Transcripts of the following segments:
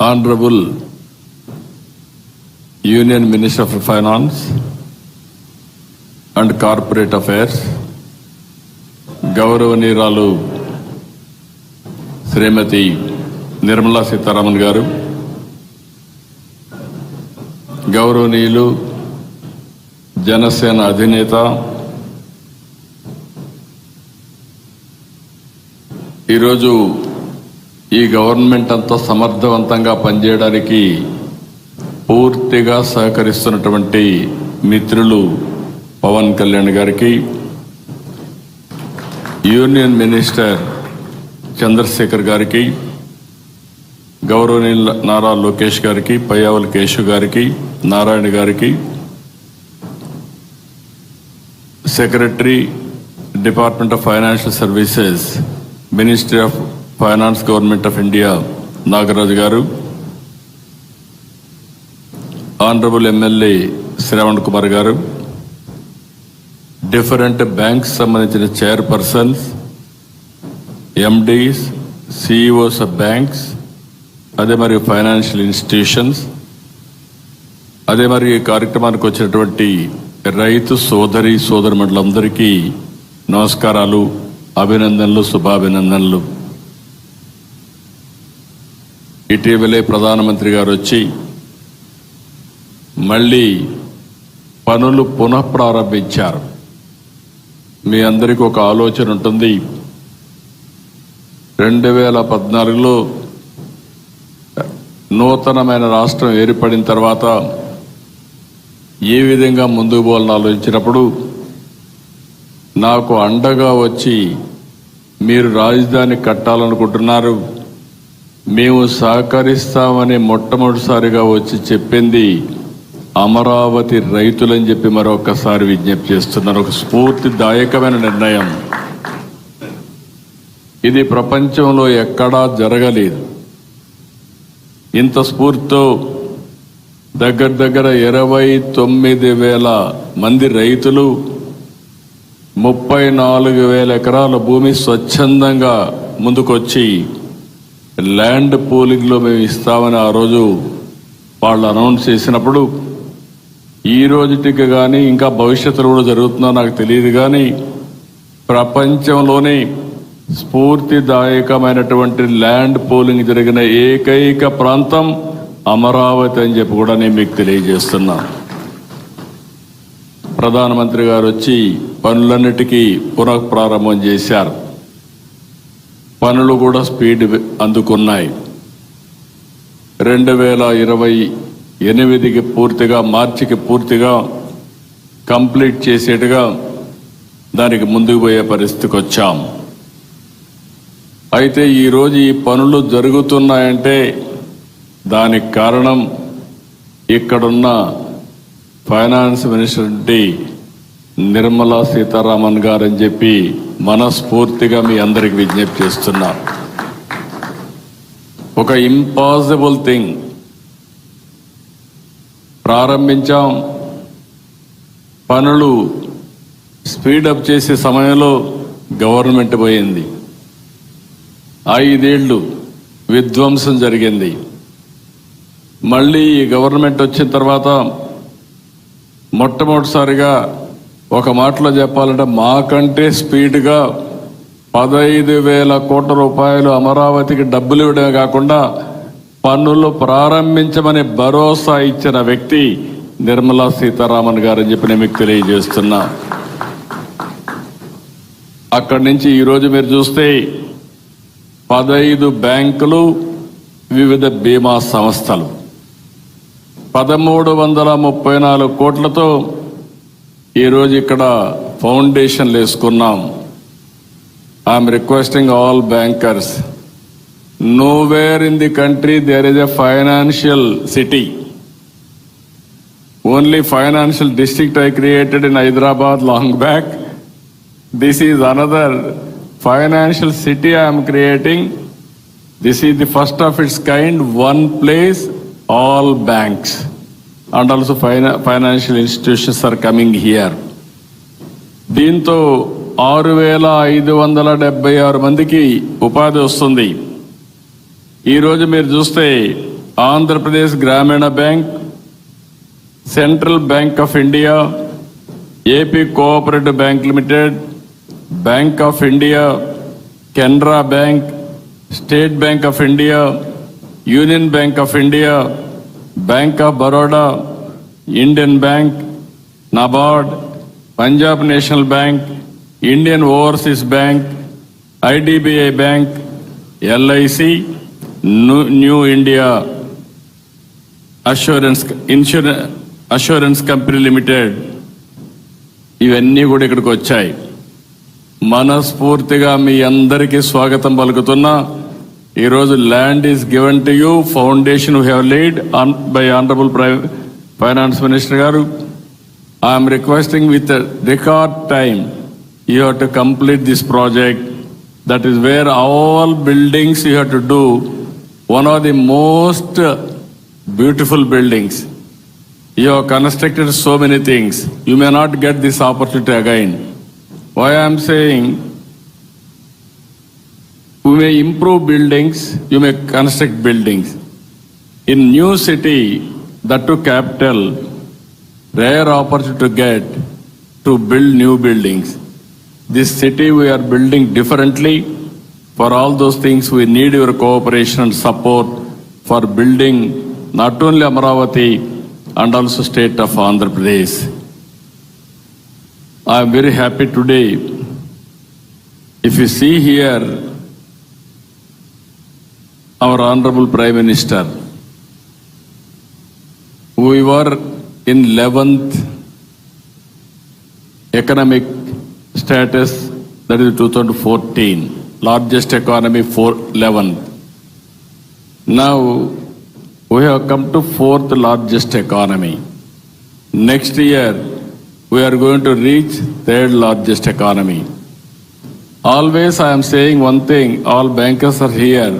Honorable Union Minister for Finance and Corporate Affairs, గౌరవనీయురాలు శ్రీమతి నిర్మలా సీతారామన్ గారు, గౌరవనీయులు జనసేన అధినేత, ఈరోజు ఈ గవర్నమెంట్ అంతా సమర్థవంతంగా పనిచేయడానికి పూర్తిగా సహకరిస్తున్నటువంటి మిత్రులు పవన్ కళ్యాణ్ గారికి, యూనియన్ మినిస్టర్ చంద్రశేఖర్ గారికి, గౌరవనీయుల నారా లోకేష్ గారికి, పయ్యావుల కేశవ్ గారికి, నారాయణ గారికి, secretary department of financial services, ministry of finance, government of India Nagaraju గారు, ఆనరబుల్ ఎమ్మెల్యే శ్రవణ్ కుమార్ గారు, డిఫరెంట్ బ్యాంక్స్ సంబంధించిన chairpersons, MDs, CEOs of banks, అదే మరి ఫైనాన్షియల్ ఇన్స్టిట్యూషన్స్, అదే మరి ఈ కార్యక్రమానికి వచ్చినటువంటి రైతు సోదరి సోదరుమండలందరికీ నమస్కారాలు, అభినందనలు, శుభాభినందనలు. ఇటీవలే ప్రధానమంత్రి గారు వచ్చి మళ్ళీ పనులు పునఃప్రారంభించారు. మీ అందరికీ ఒక ఆలోచన ఉంటుంది, 2014లో నూతనమైన రాష్ట్రం ఏర్పడిన తర్వాత ఏ విధంగా ముందుకు పోవాలని ఆలోచించినప్పుడు నాకు అండగా వచ్చి మీరు రాజధాని కట్టాలనుకుంటున్నారు, మేము సహకరిస్తామని మొట్టమొదటిసారిగా వచ్చి చెప్పింది అమరావతి రైతులని చెప్పి మరొకసారి విజ్ఞప్తి చేస్తున్నారు. ఒక స్ఫూర్తిదాయకమైన నిర్ణయం. ఇది ప్రపంచంలో ఎక్కడా జరగలేదు. ఇంత స్ఫూర్తితో దగ్గర 29,000 మంది రైతులు 34,000 ఎకరాల భూమి స్వచ్ఛందంగా ముందుకొచ్చి ల్యాండ్ పూలింగ్లో మేము ఇస్తామని ఆ రోజు వాళ్ళు అనౌన్స్ చేసినప్పుడు, ఈ రోజుటికి కానీ ఇంకా భవిష్యత్తులో కూడా జరుగుతుందో నాకు తెలియదు కానీ ప్రపంచంలోనే స్ఫూర్తిదాయకమైనటువంటి ల్యాండ్ పూలింగ్ జరిగిన ఏకైక ప్రాంతం అమరావతి అని చెప్పి కూడా నేను మీకు తెలియజేస్తున్నా. ప్రధానమంత్రి గారు వచ్చి పనులన్నిటికీ పునఃప్రారంభం చేశారు. పనులు కూడా స్పీడ్ అందుకున్నాయి. 2028కి పూర్తిగా, మార్చికి పూర్తిగా కంప్లీట్ చేసేట్టుగా దానికి ముందుకు పోయే పరిస్థితికి వచ్చాం. అయితే ఈరోజు ఈ పనులు జరుగుతున్నాయంటే దానికి కారణం ఇక్కడున్న ఫైనాన్స్ మినిస్టర్ నిర్మలా సీతారామన్ గారని చెప్పి మనస్ఫూర్తిగా మీ అందరికి విజ్ఞప్తి చేస్తున్నా. ఒక ఇంపాసిబుల్ థింగ్ ప్రారంభించాం. పనులు స్పీడప్ చేసే సమయంలో గవర్నమెంట్ పోయింది. 5 ఏళ్ళు విధ్వంసం జరిగింది. మళ్ళీ ఈ గవర్నమెంట్ వచ్చిన తర్వాత మొట్టమొదటిసారిగా ఒక మాటలో చెప్పాలంటే మాకంటే స్పీడ్గా 15,000 కోట్ల రూపాయలు అమరావతికి డబ్బులు ఇవ్వడమే కాకుండా పన్నులు ప్రారంభించమని భరోసా ఇచ్చిన వ్యక్తి నిర్మలా సీతారామన్ గారని చెప్పి నేను మీకు తెలియజేస్తున్నా. అక్కడి నుంచి ఈరోజు మీరు చూస్తే 15 బ్యాంకులు, వివిధ బీమా సంస్థలు, 1334 కోట్లతో ఈరోజు ఇక్కడ ఫౌండేషన్లు వేసుకున్నాం. I'm requesting all bankers, nowhere in the country there is a financial city. Only financial district I created in Hyderabad long back. This is another financial city I am creating. This is the first of its kind, one place, all banks and also financial institutions are coming here. దీంతో 6,576 మందికి ఉపాధి వస్తుంది. ఈరోజు మీరు చూస్తే Andhra Pradesh Gramina Bank, Central Bank of India, AP Cooperative Bank Limited, Bank of India, Canara Bank, State Bank of India, Union Bank of India, Bank of Baroda, Indian Bank, NABARD, Punjab National Bank, Indian Overseas Bank, IDBI Bank, LIC, New India Assurance Company Limited, ఇవన్నీ కూడా ఇక్కడికి వచ్చాయి. మనస్ఫూర్తిగా మీ అందరికీ స్వాగతం పలుకుతున్నా. ఈరోజు land is given to you, foundation we have laid by honourable finance minister గారు. I'm requesting with record time you have to complete this project. That is where all buildings you have to do one of the most beautiful buildings. You have constructed so many things. You may not get this opportunity again. Why I am saying, you may improve buildings, you may construct buildings. In new city, that to capital, rare opportunity to get to build new buildings. This city we are building differently. For all those things, we need your cooperation and support for building not only Amaravati and also state of Andhra Pradesh. I am very happy today. If you see here, our Honorable Prime Minister, we were in 11th economic status, that is 2014. Largest economy for 11th. Now we have come to 4th largest economy. Next year we are going to reach 3rd largest economy. Always I am saying one thing, all bankers are here.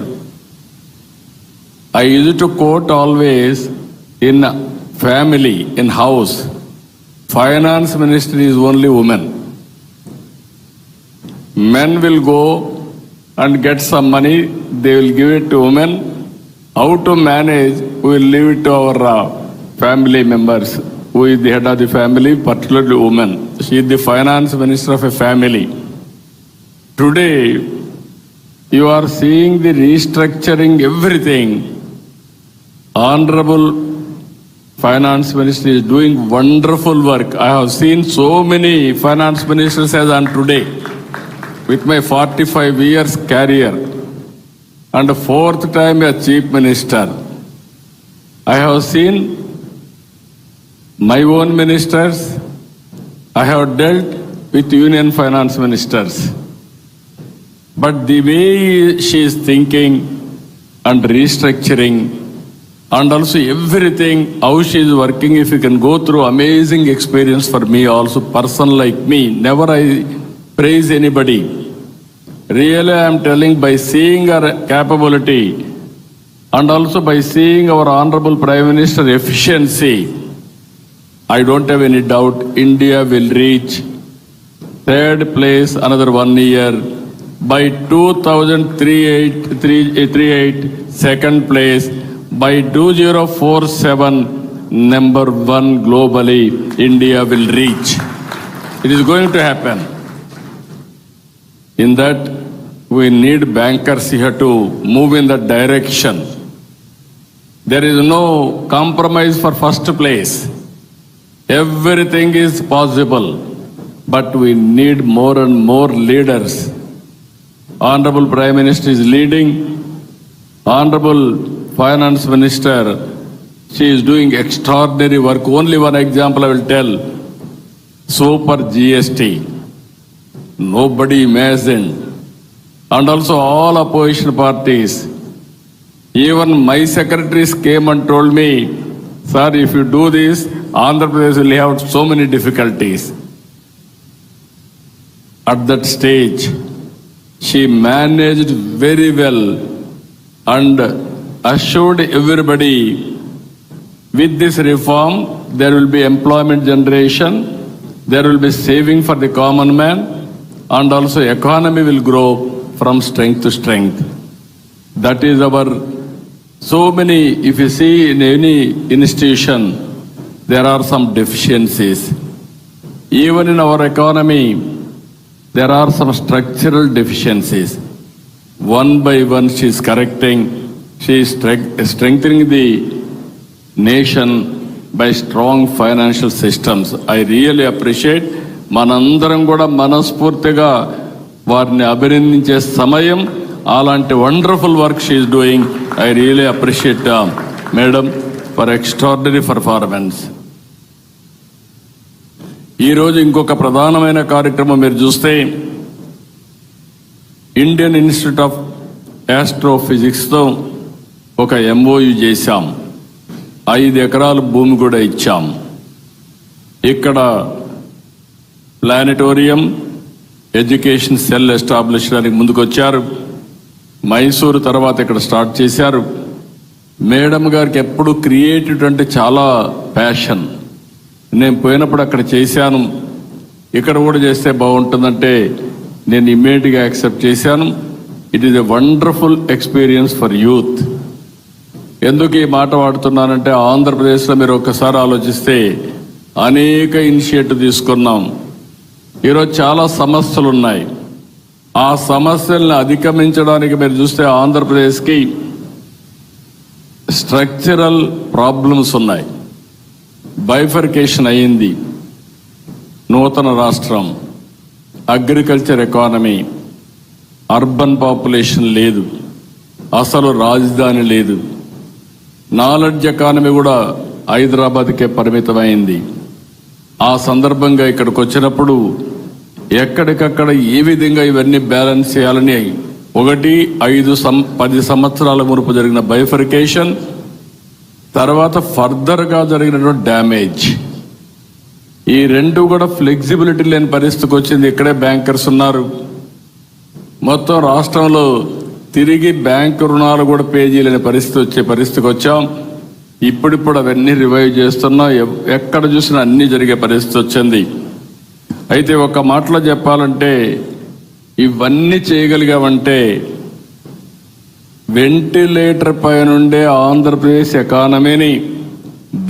I used to quote always, in family, in house, finance minister is only woman. Men will go and get some money, they will give it to women. How to manage, we will leave it to our family members. Who is the head of the family, particularly woman. She is the finance minister of a family. Today, you are seeing the restructuring everything. Honorable finance minister is doing wonderful work. I have seen so many finance ministers as on today. With my 45 years career and 4th time as chief minister, I have seen my own ministers, I have dealt with union finance ministers. But the way she is thinking and restructuring and also everything, how she is working, if you can go through amazing experience for me also, person like me, never I praise anybody. Really I am telling, by seeing her capability and also by seeing our Honorable Prime Minister efficiency, I don't have any doubt India will reach 3rd place another 1 year. By 2038, 2nd place. By 2047, number 1 globally, India will reach. It is going to happen. In that, we need bankers here to move in that direction. There is no compromise for first place. Everything is possible, but we need more and more leaders. Honorable Prime Minister is leading. Honorable Finance Minister, she is doing extraordinary work. Only one example I will tell. Super GST. Nobody imagined. And also all opposition parties. Even my secretaries came and told me, sir, if you do this, Andhra Pradesh will have so many difficulties. At that stage, she managed very well and assured everybody, with this reform, there will be employment generation, there will be saving for the common man, and also economy will grow from strength to strength. That is our So many, if you see in any institution, there are some deficiencies. Even in our economy, there are some structural deficiencies. One by one, she is correcting, she is strengthening the nation by strong financial systems. I really appreciate. మనందరం కూడా మనస్ఫూర్తిగా వారిని అభినందించే సమయం. అలాంటి wonderful work she is doing. I really appreciate madam for extraordinary performance. ఈరోజు ఇంకొక ప్రధానమైన కార్యక్రమం మీరు చూస్తే, ఇండియన్ ఇన్స్టిట్యూట్ ఆఫ్ ఆస్ట్రోఫిజిక్స్తో ఒక MOU చేశాం. 5 ఎకరాల భూమి కూడా ఇచ్చాం. ఇక్కడ ప్లానెటోరియం, ఎడ్యుకేషన్ సెల్ ఎస్టాబ్లిష్ చేయడానికి ముందుకొచ్చారు. మైసూరు తర్వాత ఇక్కడ స్టార్ట్ చేశారు. మేడం గారికి ఎప్పుడు క్రియేటివ్ అంటే చాలా ప్యాషన్. నేను పోయినప్పుడు అక్కడ చేశాను, ఇక్కడ కూడా చేస్తే బాగుంటుందంటే నేను ఇమ్మీడియట్గా యాక్సెప్ట్ చేశాను. It is a wonderful experience for youth. ఎందుకు ఈ మాట వాడుతున్నానంటే, ఆంధ్రప్రదేశ్లో మీరు ఒక్కసారి ఆలోచిస్తే అనేక ఇనిషియేటివ్ తీసుకున్నాం. ఈరోజు చాలా సమస్యలు ఉన్నాయి. ఆ సమస్యలను అధిగమించడానికి మీరు చూస్తే ఆంధ్రప్రదేశ్కి స్ట్రక్చరల్ ప్రాబ్లమ్స్ ఉన్నాయి. బైఫర్కేషన్ అయింది. నూతన రాష్ట్రం, అగ్రికల్చర్ ఎకానమీ, అర్బన్ పాపులేషన్ లేదు, అసలు రాజధాని లేదు. నాలెడ్జ్ ఎకానమీ కూడా హైదరాబాద్కే పరిమితమైంది. ఆ సందర్భంగా ఇక్కడికి వచ్చినప్పుడు ఎక్కడికక్కడ ఏ విధంగా ఇవన్నీ బ్యాలెన్స్ చేయాలని 10 సంవత్సరాల మునుపు జరిగిన బైఫర్కేషన్, తర్వాత ఫర్దర్గా జరిగినటువంటి డ్యామేజ్, ఈ రెండు కూడా ఫ్లెక్సిబిలిటీ లేని పరిస్థితికి వచ్చింది. ఇక్కడే బ్యాంకర్స్ ఉన్నారు. మొత్తం రాష్ట్రంలో తిరిగి బ్యాంకు రుణాలు కూడా పే చేయలేని పరిస్థితికి వచ్చాం. ఇప్పుడిప్పుడు అవన్నీ రివైవ్ చేస్తున్నాం. ఎక్కడ చూసినా అన్నీ జరిగే పరిస్థితి వచ్చింది. అయితే ఒక మాటలో చెప్పాలంటే, ఇవన్నీ చేయగలిగామంటే వెంటిలేటర్ పై నుండే ఆంధ్రప్రదేశ్ ఎకానమీని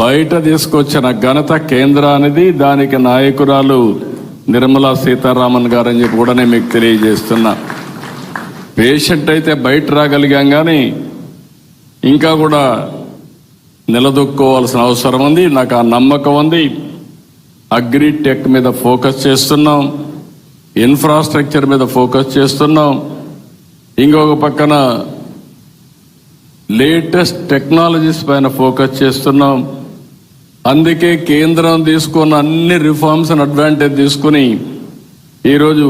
బయట తీసుకొచ్చిన ఘనత కేంద్రానిది. దానికి నాయకురాలు నిర్మలా సీతారామన్ గారని చెప్పి కూడా నేను మీకు తెలియజేస్తున్నా. పేషెంట్ అయితే బయట రాగలిగాం, కానీ ఇంకా కూడా నిలదొక్కోవాల్సిన అవసరం ఉంది. నాకు ఆ నమ్మకం ఉంది. అగ్రిటెక్ మీద ఫోకస్ చేస్తున్నాం, ఇన్ఫ్రాస్ట్రక్చర్ మీద ఫోకస్ చేస్తున్నాం. ఇంకొక పక్కన లేటెస్ట్ టెక్నాలజీస్ పైన ఫోకస్ చేస్తున్నాం. అందుకే కేంద్రం తీసుకున్న అన్ని రిఫార్మ్స్ అడ్వాంటేజ్ తీసుకుని ఈరోజు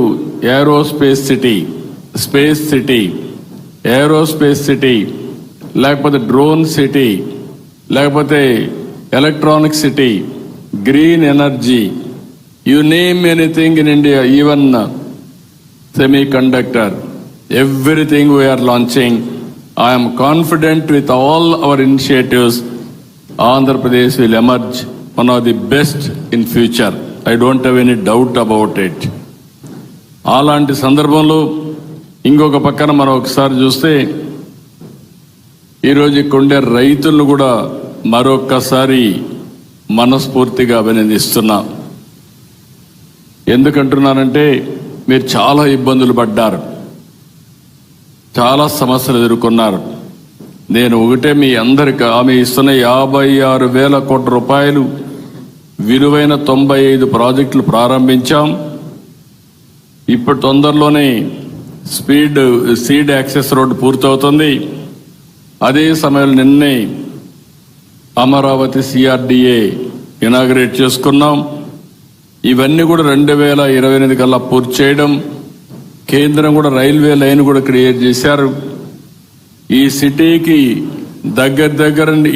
aerospace city, space city, aerospace city, లేకపోతే డ్రోన్ సిటీ, లేకపోతే electronic city, green energy, you name anything in India, even semi conductor, everything we are launching. I'm confident with all our initiatives, Andhra Pradesh will emerge one of the best in future. I don't have any doubt about it. అలాంటి సందర్భంలో ఇంకొక పక్కన మనం ఒకసారి చూస్తే, ఈరోజు ఇక్కడుండే రైతులను కూడా మరొక్కసారి మనస్ఫూర్తిగా అభినందిస్తున్నా. ఎందుకంటున్నానంటే, మీరు చాలా ఇబ్బందులు పడ్డారు, చాలా సమస్యలు ఎదుర్కొన్నారు. నేను ఒకటే మీ అందరికి ఆమె ఇస్తున్న 56,000 కోట్ల రూపాయలు విలువైన 95 ప్రాజెక్టులు ప్రారంభించాం. ఇప్పుడు తొందరలోనే సీడ్ యాక్సెస్ రోడ్డు పూర్తవుతుంది. అదే సమయంలో నిన్నే అమరావతి CRDA ఇనాగ్రేట్ చేసుకున్నాం. ఇవన్నీ కూడా 2028 కల్లా పూర్తి చేయడం. కేంద్రం కూడా రైల్వే లైన్ కూడా క్రియేట్ చేశారు. ఈ సిటీకి దగ్గర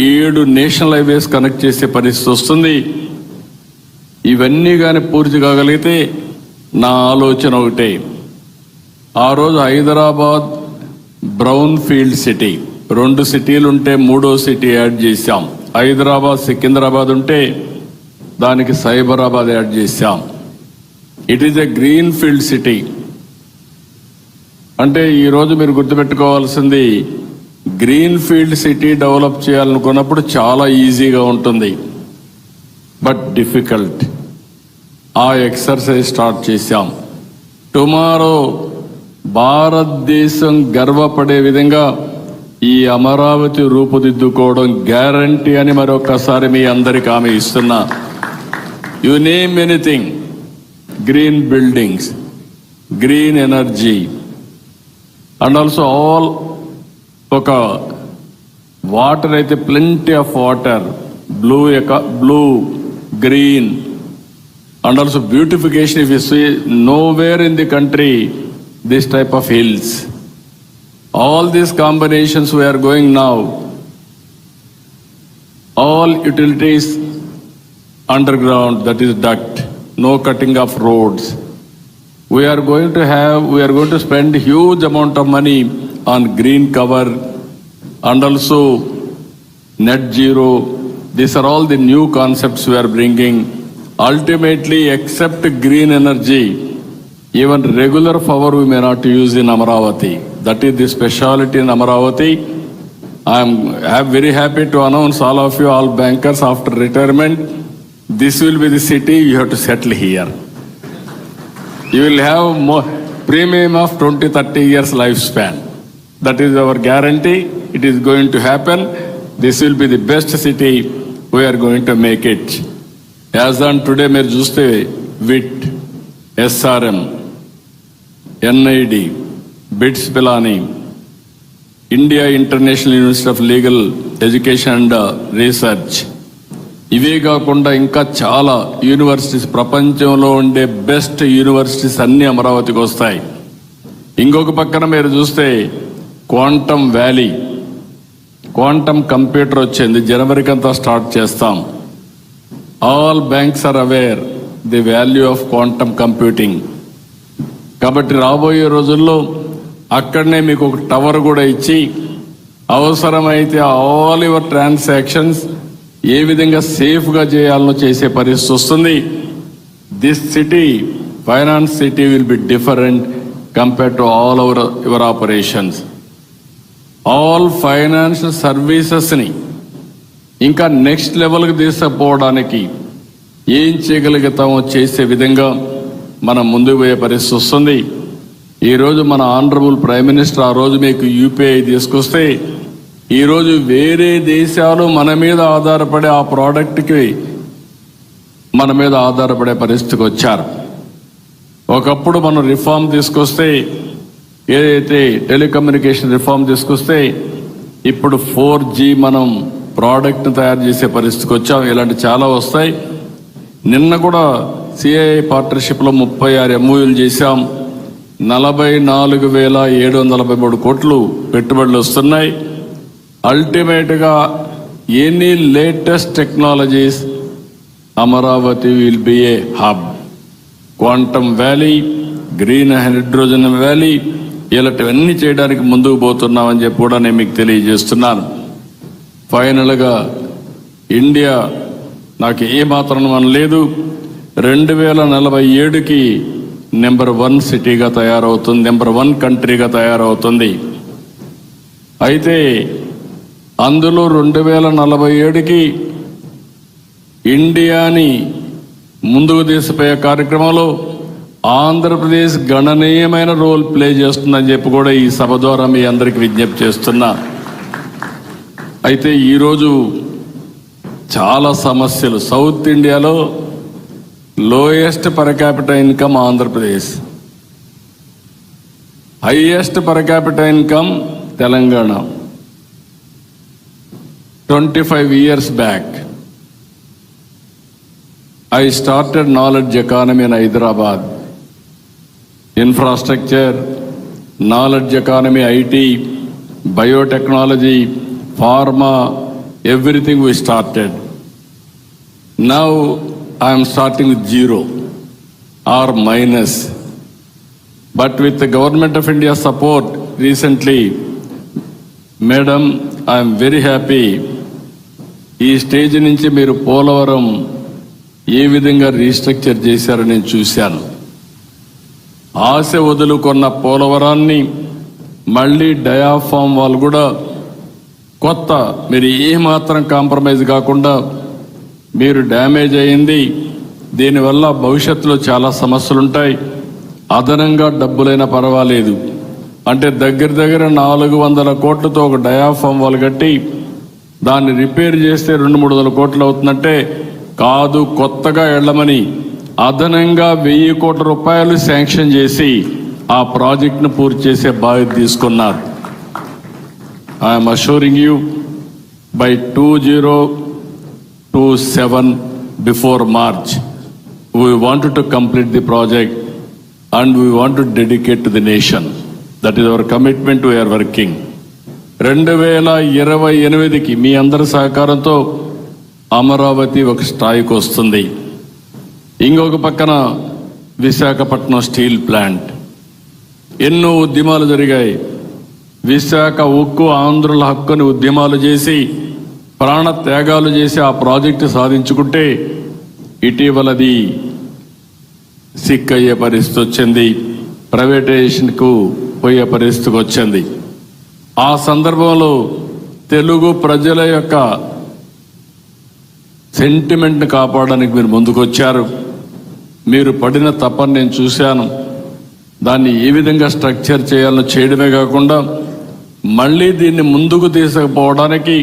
7 నేషనల్ హైవేస్ కనెక్ట్ చేసే పరిస్థితి వస్తుంది. ఇవన్నీ కానీ పూర్తి కాగలిగితే నా ఆలోచన ఒకటే, ఆ రోజు హైదరాబాద్ బ్రౌన్ ఫీల్డ్ సిటీ, 2 సిటీలు ఉంటే 3వ సిటీ యాడ్ చేశాం. హైదరాబాద్ సికింద్రాబాద్ ఉంటే దానికి సైబరాబాద్ యాడ్ చేశాం. It is a green field city. అంటే ఈరోజు మీరు గుర్తుపెట్టుకోవాల్సింది, గ్రీన్ ఫీల్డ్ సిటీ డెవలప్ చేయాలనుకున్నప్పుడు చాలా ఈజీగా ఉంటుంది, బట్ డిఫికల్ట్. ఆ ఎక్సర్సైజ్ స్టార్ట్ చేశాం. టుమారో భారతదేశం గర్వపడే విధంగా ఈ అమరావతి రూపుదిద్దుకోవడం గ్యారంటీ అని మరొకసారి మీ అందరికి హామీ ఇస్తున్నా. You name anything, green buildings, green energy, and also all ఒక వాటర్ అయితే plenty of water, blue, green, and also beautification. If you see, nowhere in the country this type of hills. All these combinations we are going now. All utilities underground, that is duct, no cutting of roads. We are going to spend huge amount of money on green cover and also net zero. These are all the new concepts we are bringing. Ultimately, except green energy, even regular power we may not use in Amaravati. That is the speciality in Amaravati. I'm very happy to announce all of you, all bankers, after retirement, this will be the city you have to settle here. You will have more premium of 20-30 years lifespan. That is our guarantee. It is going to happen. This will be the best city. We are going to make it. As on today, మీరు చూస్తే VIT, SRM, NID, BITS Pilani, India International University of Legal Education and Research, ఇవే కాకుండా ఇంకా చాలా universities, ప్రపంచంలో ఉండే best universities అన్ని అమరావతికి వస్తాయి. ఇంకొక పక్కన మీరు చూస్తే క్వాంటమ్ వ్యాలీ, క్వాంటమ్ కంప్యూటర్ వచ్చింది, జనవరికి అంతా స్టార్ట్ చేస్తాం. All banks are aware the value of quantum computing. కాబట్టి రాబోయే రోజుల్లో అక్కడనే మీకు ఒక టవర్ కూడా ఇచ్చి అవసరమైతే ఆల్ యువర్ ట్రాన్సాక్షన్స్ ఏ విధంగా సేఫ్గా చేయాలనో చేసే పరిస్థితి వస్తుంది. This city, finance city, will be different compared to all your operations. All financial సర్వీసెస్ని ఇంకా నెక్స్ట్ లెవెల్కి తీసుకుపోవడానికి ఏం చేయగలుగుతామో చేసే విధంగా మనం ముందుకు పోయే పరిస్థితి వస్తుంది. ఈరోజు మన ఆనరబుల్ ప్రైమ్ మినిస్టర్ ఆ రోజు మీకు యూపీఐ తీసుకొస్తే ఈరోజు వేరే దేశాలు మన మీద ఆధారపడే ఆ ప్రోడక్ట్కి మన మీద ఆధారపడే పరిస్థితికి వచ్చారు. ఒకప్పుడు మనం రిఫార్మ్ తీసుకొస్తే, ఏదైతే టెలికమ్యూనికేషన్ రిఫార్మ్ తీసుకొస్తే, ఇప్పుడు 4G మనం ప్రోడక్ట్ని తయారు చేసే పరిస్థితికి వచ్చాం. ఇలాంటి చాలా వస్తాయి. నిన్న కూడా CII పార్ట్నర్షిప్లో 36 MOUలు చేశాం. 44,743 కోట్లు పెట్టుబడులు వస్తున్నాయి. అల్టిమేట్గా any latest technologies, Amaravati will be A hub. Quantum valley, green hydrogen valley, ఇలాంటివన్నీ చేయడానికి ముందుకు పోతున్నామని చెప్పి కూడా నేను మీకు తెలియజేస్తున్నాను. ఫైనల్గా ఇండియా నాకు ఏమాత్రం లేదు, 2047కి నెంబర్ 1 సిటీగా తయారవుతుంది, నెంబర్ 1 కంట్రీగా తయారవుతుంది. అయితే అందులో 2047కి ఇండియాని ముందుకు తీసుకుపోయే కార్యక్రమంలో ఆంధ్రప్రదేశ్ గణనీయమైన రోల్ ప్లే చేస్తుందని చెప్పి కూడా ఈ సభ ద్వారా మీ అందరికీ విజ్ఞప్తి చేస్తున్నా. అయితే ఈరోజు చాలా సమస్యలు. సౌత్ ఇండియాలో lowest per capital income Andhra Pradesh, highest per capital income Telangana. 25 years back, I started knowledge economy in Hyderabad. Infrastructure, knowledge economy, IT, biotechnology, pharma, everything we started. Now I am starting with zero or minus. But with the Government of India support recently, Madam, I am very happy. ఈ stage నుంచి మీరు పోలవరం ఏ విధంగా restructure చేశారని నేను చూశాను. ఆశ వదులుకున్న పోలవరాన్ని మళ్ళీ diaphragm వాళ్ళు కూడా కొత్త మీరు ఏమాత్రం కాంప్రమైజ్ కాకుండా మీరు డ్యామేజ్ అయింది, దీనివల్ల భవిష్యత్తులో చాలా సమస్యలుంటాయి, అదనంగా డబ్బులైనా పర్వాలేదు అంటే దగ్గర 400 కోట్లతో ఒక డయాఫామ్ వాల్ కట్టి దాన్ని రిపేర్ చేస్తే 200-300 కోట్లు అవుతుందంటే కాదు, కొత్తగా వెళ్ళమని అదనంగా 1000 కోట్ల రూపాయలు శాంక్షన్ చేసి ఆ ప్రాజెక్టును పూర్తి చేసే బాధ్యత తీసుకున్నారు. I'm assuring you by 2027 before March we wanted to complete the project and we want to dedicate to the nation. That is our commitment. We are working. 2028కి మీ అందరి సహకారంతో అమరావతి ఒక స్థాయికి వస్తుంది. ఇంకొక పక్కన విశాఖపట్నం స్టీల్ ప్లాంట్, ఎన్నో ఉద్యమాలు జరిగాయి. విశాఖ ఉక్కు ఆంధ్రుల హక్కుని ఉద్యమాలు చేసి ప్రాణ త్యాగాలు చేసి ఆ ప్రాజెక్టు సాధించుకుంటే ఇటీవలది సిక్ అయ్యే పరిస్థితి వచ్చింది, ప్రైవేటైజేషన్కు పోయే పరిస్థితికి వచ్చింది. ఆ సందర్భంలో తెలుగు ప్రజల యొక్క సెంటిమెంట్ని కాపాడడానికి మీరు ముందుకొచ్చారు. మీరు పడిన తపన నేను చూశాను. దాన్ని ఏ విధంగా స్ట్రక్చర్ చేయాలో చేయడమే కాకుండా మళ్ళీ దీన్ని ముందుకు తీసుకుపోవడానికి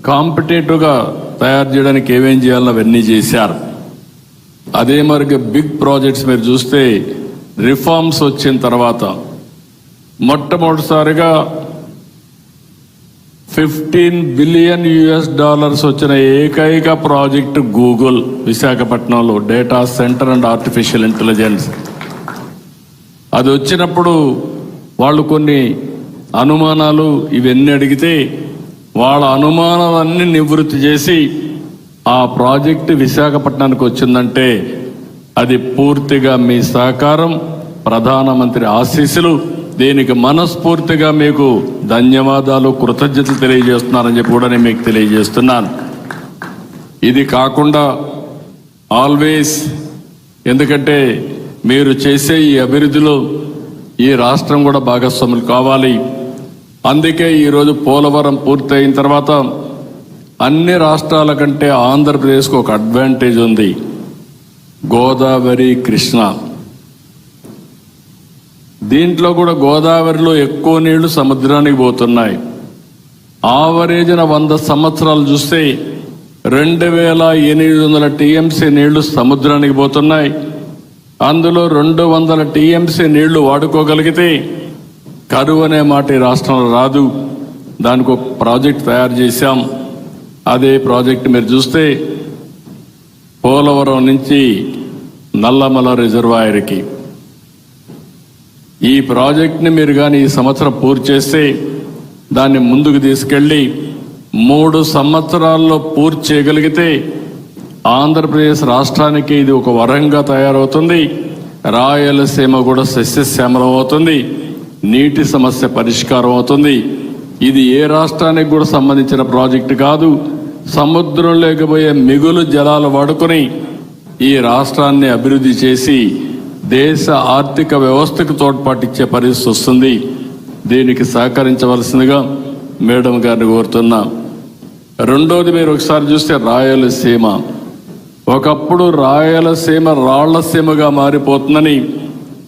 కాంపిటేటివ్గా తయారు చేయడానికి ఏమేం చేయాలో అవన్నీ చేశారు. అదే మరి బిగ్ ప్రాజెక్ట్స్ మీరు చూస్తే రిఫార్మ్స్ వచ్చిన తర్వాత మొట్టమొదటిసారిగా $15 బిలియన్ వచ్చిన ఏకైక ప్రాజెక్టు గూగుల్ విశాఖపట్నంలో data centre and artificial intelligence. అది వచ్చినప్పుడు వాళ్ళు కొన్ని అనుమానాలు ఇవన్నీ అడిగితే వాళ్ళ అనుమానాలన్నీ నివృత్తి చేసి ఆ ప్రాజెక్టు విశాఖపట్నానికి వచ్చిందంటే అది పూర్తిగా మీ సహకారం, ప్రధానమంత్రి ఆశీస్సులు. దీనికి మనస్ఫూర్తిగా మీకు ధన్యవాదాలు, కృతజ్ఞతలు తెలియజేస్తున్నానని చెప్పి కూడా నేను మీకు తెలియజేస్తున్నాను. ఇది కాకుండా ఆల్వేస్, ఎందుకంటే మీరు చేసే ఈ అభివృద్ధిలో ఈ రాష్ట్రం కూడా భాగస్వాములు కావాలి. అందుకే ఈరోజు పోలవరం పూర్తయిన తర్వాత అన్ని రాష్ట్రాల కంటే ఆంధ్రప్రదేశ్కు ఒక అడ్వాంటేజ్ ఉంది. గోదావరి, కృష్ణ, దీంట్లో కూడా గోదావరిలో ఎక్కువ నీళ్లు సముద్రానికి పోతున్నాయి. ఆవరేజ్న 100 సంవత్సరాలు చూస్తే 2800 టీఎంసీ నీళ్లు సముద్రానికి పోతున్నాయి. అందులో 200 టీఎంసీ నీళ్లు వాడుకోగలిగితే కరువు అనే మాట ఈ రాష్ట్రంలో రాదు. దానికి ఒక ప్రాజెక్ట్ తయారు చేశాం. అదే ప్రాజెక్ట్ మీరు చూస్తే పోలవరం నుంచి నల్లమల రిజర్వాయర్కి ఈ ప్రాజెక్ట్ని మీరు కానీ ఈ సంవత్సరం పూర్తి చేస్తే దాన్ని ముందుకు తీసుకెళ్ళి 3 సంవత్సరాల్లో పూర్తి చేయగలిగితే ఆంధ్రప్రదేశ్ రాష్ట్రానికి ఇది ఒక వరంగా తయారవుతుంది. రాయలసీమ కూడా సస్యశ్యామలం అవుతుంది. నీటి సమస్య పరిష్కారం అవుతుంది. ఇది ఏ రాష్ట్రానికి కూడా సంబంధించిన ప్రాజెక్టు కాదు. సముద్రం లేకపోయే మిగులు జలాలు వాడుకొని ఈ రాష్ట్రాన్ని అభివృద్ధి చేసి దేశ ఆర్థిక వ్యవస్థకు తోడ్పాటిచ్చే పరిస్థితి వస్తుంది. దీనికి సహకరించవలసిందిగా మేడం గారిని కోరుతున్నా. రెండోది, మీరు ఒకసారి చూస్తే రాయలసీమ, ఒకప్పుడు రాయలసీమ రాళ్లసీమగా మారిపోతుందని,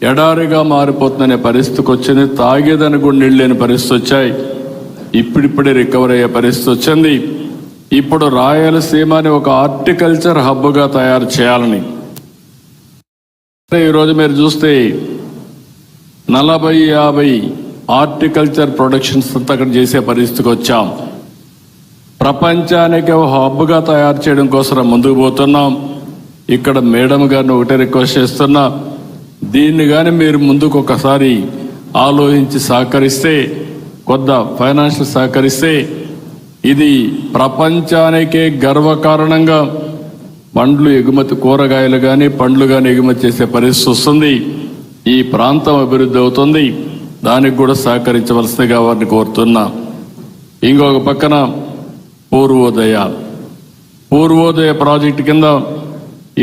ఎడారిగా మారిపోతుందనే పరిస్థితికి వచ్చింది. తాగేదని కూడా నీళ్ళు లేని పరిస్థితి వచ్చాయి. ఇప్పుడిప్పుడే రికవర్ అయ్యే పరిస్థితి వచ్చింది. ఇప్పుడు రాయలసీమని ఒక హార్టికల్చర్ హబ్గా తయారు చేయాలని ఈరోజు మీరు చూస్తే 40-50 హార్టికల్చర్ ప్రొడక్షన్స్ అంతా అక్కడ చేసే పరిస్థితికి వచ్చాం. ప్రపంచానికి ఒక హబ్గా తయారు చేయడం కోసం ముందుకు పోతున్నాం. ఇక్కడ మేడం గారిని ఒకటే రిక్వెస్ట్ చేస్తున్నా, దీన్ని కానీ మీరు ముందుకు ఒకసారి ఆలోచించి సహకరిస్తే, కొద్ద ఫైనాన్షియల్ సహకరిస్తే ఇది ప్రపంచానికే గర్వకారణంగా పండ్లు ఎగుమతి, కూరగాయలు కానీ పండ్లు కానీ ఎగుమతి చేసే పరిస్థితి వస్తుంది. ఈ ప్రాంతం అభివృద్ధి అవుతుంది. దానికి కూడా సహకరించవలసిందిగా వారిని కోరుతున్నా. ఇంకొక పక్కన పూర్వోదయ ప్రాజెక్టు కింద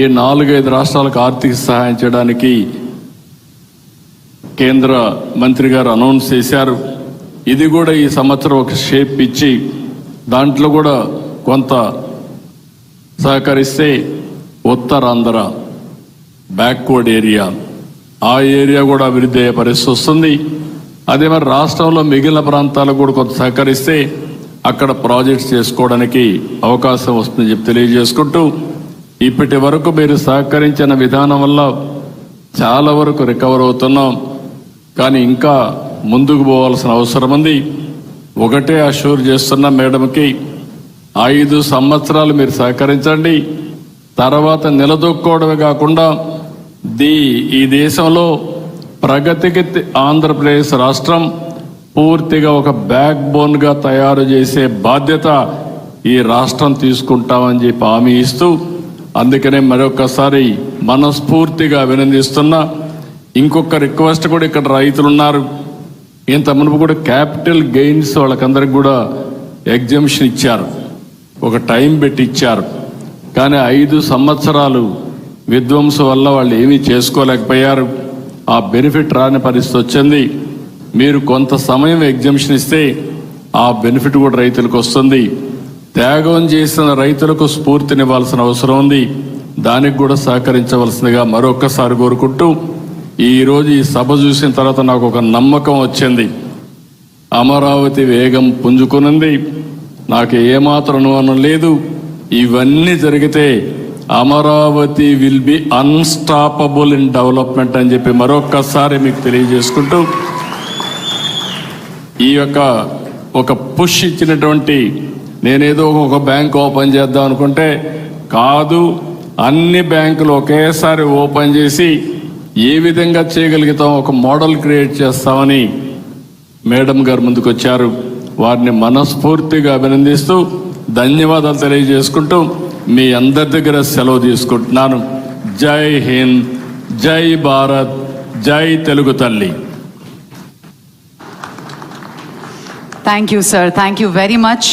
ఈ 4-5 రాష్ట్రాలకు ఆర్థిక సహాయం చేయడానికి కేంద్ర మంత్రి గారు అనౌన్స్ చేశారు. ఇది కూడా ఈ సంవత్సరం ఒక షేప్ ఇచ్చి దాంట్లో కూడా కొంత సహకరిస్తే ఉత్తరాంధ్ర బ్యాక్వర్డ్ ఏరియా, ఆ ఏరియా కూడా అభివృద్ధి అయ్యే పరిస్థితి వస్తుంది. అదే మరి రాష్ట్రంలో మిగిలిన ప్రాంతాలకు కూడా కొంత సహకరిస్తే అక్కడ ప్రాజెక్ట్స్ చేసుకోవడానికి అవకాశం వస్తుందని చెప్పి తెలియజేసుకుంటూ, ఇప్పటి వరకు మీరు సహకరించిన విధానం వల్ల చాలా వరకు రికవర్ అవుతున్నాం. కానీ ఇంకా ముందుకు పోవాల్సిన అవసరం ఉంది. ఒకటే అష్యూర్ చేస్తున్న మేడంకి, 5 సంవత్సరాలు మీరు సహకరించండి. తర్వాత నిలదొక్కోవడమే కాకుండా ఈ దేశంలో ప్రగతికి ఆంధ్రప్రదేశ్ రాష్ట్రం పూర్తిగా ఒక బ్యాక్ బోన్గా తయారు చేసే బాధ్యత ఈ రాష్ట్రం తీసుకుంటామని చెప్పి హామీ ఇస్తూ, అందుకనే మరొకసారి మనస్ఫూర్తిగా అభినందిస్తున్నా. ఇంకొక రిక్వెస్ట్ కూడా, ఇక్కడ రైతులు ఉన్నారు, ఇంత మునుపు కూడా క్యాపిటల్ గెయిన్స్ వాళ్ళకందరికి కూడా ఎగ్జంప్షన్ ఇచ్చారు, ఒక టైం పెట్టి ఇచ్చారు. కానీ 5 సంవత్సరాలు విధ్వంసం వల్ల వాళ్ళు ఏమీ చేసుకోలేకపోయారు. ఆ బెనిఫిట్ రాని పరిస్థితి వచ్చింది. మీరు కొంత సమయం ఎగ్జంప్షన్ ఇస్తే ఆ బెనిఫిట్ కూడా రైతులకు వస్తుంది. త్యాగం చేసిన రైతులకు స్ఫూర్తినివ్వాల్సిన అవసరం ఉంది. దానికి కూడా సహకరించవలసిందిగా మరొక్కసారి కోరుకుంటూ, ఈరోజు ఈ సభ చూసిన తర్వాత నాకు ఒక నమ్మకం వచ్చింది. అమరావతి వేగం పుంజుకునింది. నాకు ఏమాత్రం అనుమానం లేదు, ఇవన్నీ జరిగితే Amaravati will be unstoppable in development అని చెప్పి మరొక్కసారి మీకు తెలియజేసుకుంటూ, ఈ యొక్క ఒక పుష్ ఇచ్చినటువంటి, నేనేదో ఒక బ్యాంక్ ఓపెన్ చేద్దాం అనుకుంటే కాదు, అన్ని బ్యాంకులు ఒకేసారి ఓపెన్ చేసి ఏ విధంగా చేయగలుగుతాం ఒక మోడల్ క్రియేట్ చేస్తామని మేడం గారు ముందుకు వచ్చారు. వారిని మనస్ఫూర్తిగా అభినందిస్తూ ధన్యవాదాలు తెలియజేసుకుంటూ మీ అందరి దగ్గర సెలవు తీసుకుంటున్నాను. జై హింద్, జై భారత్, జై తెలుగు తల్లి. Thank you, sir. Thank you very much.